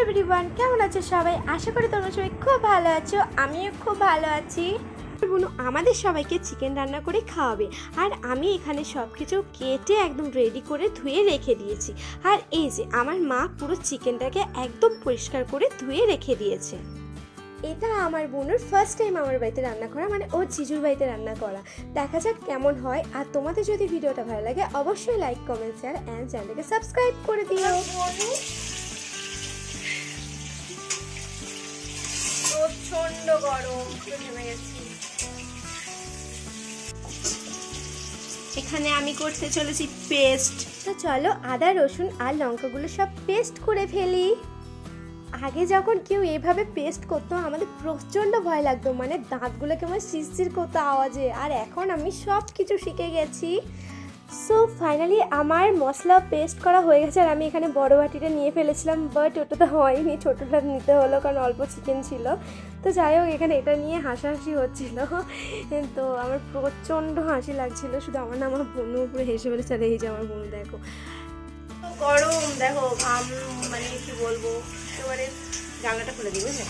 Everyone, কেমন আছো সবাই? আশা করি তোমরা সবাই খুব ভালো আছো। আমিও খুব ভালো আছি। বোনু আমাদের সবাইকে চিকেন রান্না করে খাওয়াবে, আর আমি এখানে সব কিছু কেটে একদম রেডি করে ধুয়ে রেখে দিয়েছি। আর এই যে আমার মা পুরো চিকেনটাকে একদম পরিষ্কার করে ধুয়ে রেখে দিয়েছে। এটা আমার বোনের ফার্স্ট টাইম আমার বাড়িতে রান্না করা, মানে ওর জিজুর বাড়িতে রান্না করা। দেখা যাক কেমন হয়। আর তোমাদের যদি ভিডিওটা ভালো লাগে অবশ্যই লাইক, কমেন্ট, শেয়ার অ্যান্ড চ্যানেলকে সাবস্ক্রাইব করে দিও। প্রচন্ড গরম, নেমে গেছি। এখানে আমি করতে চলেছি পেস্ট। তো চলো আদা, রসুন আর লঙ্কাগুলো সব পেস্ট করে ফেলি। আগে যখন কেউ এভাবে পেস্ট করতো আমাদের প্রচণ্ড ভয় লাগতো, মানে দাঁতগুলো কেমন শিরশির করতো আওয়াজে। আর এখন আমি সব কিছু শিখে গেছি। সো ফাইনালি আমার মশলা পেস্ট করা হয়ে গেছে। আর আমি এখানে বড় বাটিটা নিয়ে ফেলেছিলাম, বাট ওটাতে হয়নি, ছোটোটা নিতে হলো কারণ অল্প চিকেন ছিল। তো যাই হোক, এখানে এটা নিয়ে হাসাহাসি হচ্ছিল। তো আমার প্রচণ্ড হাসি লাগছিল, শুধু আমার না, আমার বোনু উপরে হেসে ফেলেছে। আর এই যে আমার বোনু দেখো গরম, দেখো ঘাম, মানে কি বলবো, একেবারে জানলাটা খুলে দিই বুঝলে।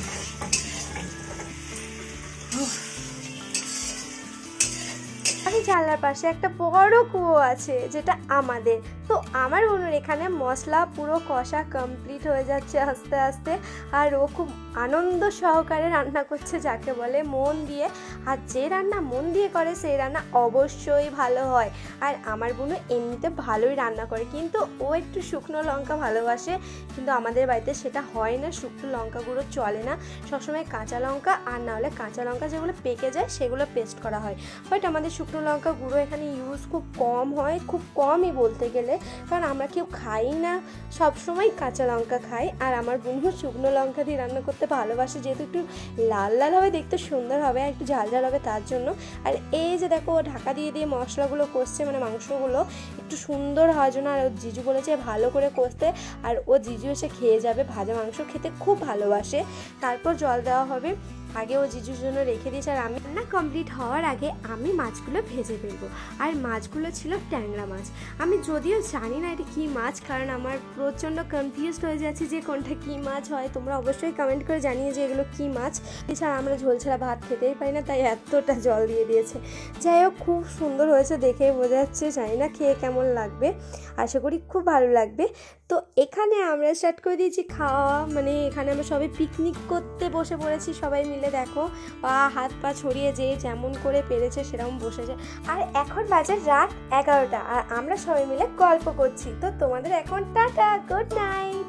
আমি জানলার পাশে একটা বড় কুয়ো আছে যেটা আমাদের। তো আমার বোনের এখানে মশলা পুরো কষা কমপ্লিট হয়ে যাচ্ছে আস্তে আস্তে। আর ও খুব আনন্দ সহকারে রান্না করছে, যাকে বলে মন দিয়ে। আর যে রান্না মন দিয়ে করে সেই রান্না অবশ্যই ভালো হয়। আর আমার বোনও এমনিতে ভালোই রান্না করে, কিন্তু ও একটু শুকনো লঙ্কা ভালোবাসে, কিন্তু আমাদের বাড়িতে সেটা হয় না। শুকনো লঙ্কা গুঁড়ো চলে না, সবসময় কাঁচা লঙ্কা, আর না হলে কাঁচা লঙ্কা যেগুলো পেকে যায় সেগুলো পেস্ট করা হয়। বাট আমাদের শুকনো লঙ্কা গুঁড়ো এখানে ইউজ খুব কম হয়, খুব কমই বলতে গেলে, কারণ আমরা কেউ খাই না, সবসময় কাঁচা লঙ্কা খাই। আর আমার বোনও শুকনো লঙ্কা দিয়ে রান্না করতে ভালোবাসে, যেহেতু একটু লাল লাল হবে, দেখতে সুন্দর হবে, আর একটু ঝাল ঝাল হবে তার জন্য। আর এই যে দেখো ঢাকা দিয়ে দিয়ে মশলাগুলো কষছে, মানে মাংসগুলো একটু সুন্দর হওয়ার জন্য। আর ও জিজু বলেছে ভালো করে কষতে, আর ও জিজু এসে খেয়ে যাবে, ভাজা মাংস খেতে খুব ভালোবাসে। তারপর জল দেওয়া হবে। আগে ও জিজুর জন্য রেখে দিয়েছে। আর আমি রান্না কমপ্লিট হওয়ার আগে আমি মাছগুলো ভেজে ফেলবো। আর মাছগুলো ছিল ট্যাংরা মাছ। আমি যদিও জানি না এটা কী মাছ, কারণ আমার প্রচণ্ড কনফিউজড হয়ে যাচ্ছি যে কোনটা কী মাছ হয়। তোমরা অবশ্যই কমেন্ট করে জানিয়ে যে এগুলো কী মাছ। এছাড়া আমরা ঝোল ছাড়া ভাত খেতেই পারি না, তাই এতটা জল দিয়ে দিয়েছে। যাই হোক, খুব সুন্দর হয়েছে, দেখে বোঝা যাচ্ছে। জানি না খেয়ে কেমন লাগবে, আশা করি খুব ভালো লাগবে। তো এখানে আমরা স্টার্ট করে দিয়েছি খাওয়া, মানে এখানে আমরা সবাই পিকনিক করতে বসে পড়েছি সবাই মিলে। দেখো হাত পা ছড়িয়ে যে যেমন করে পেরেছে সেরকম বসেছে। আর এখন বাজে রাত 11টা, আর আমরা সবাই মিলে গল্প করছি। তো তোমাদের এখন টাটা, গুড নাইট।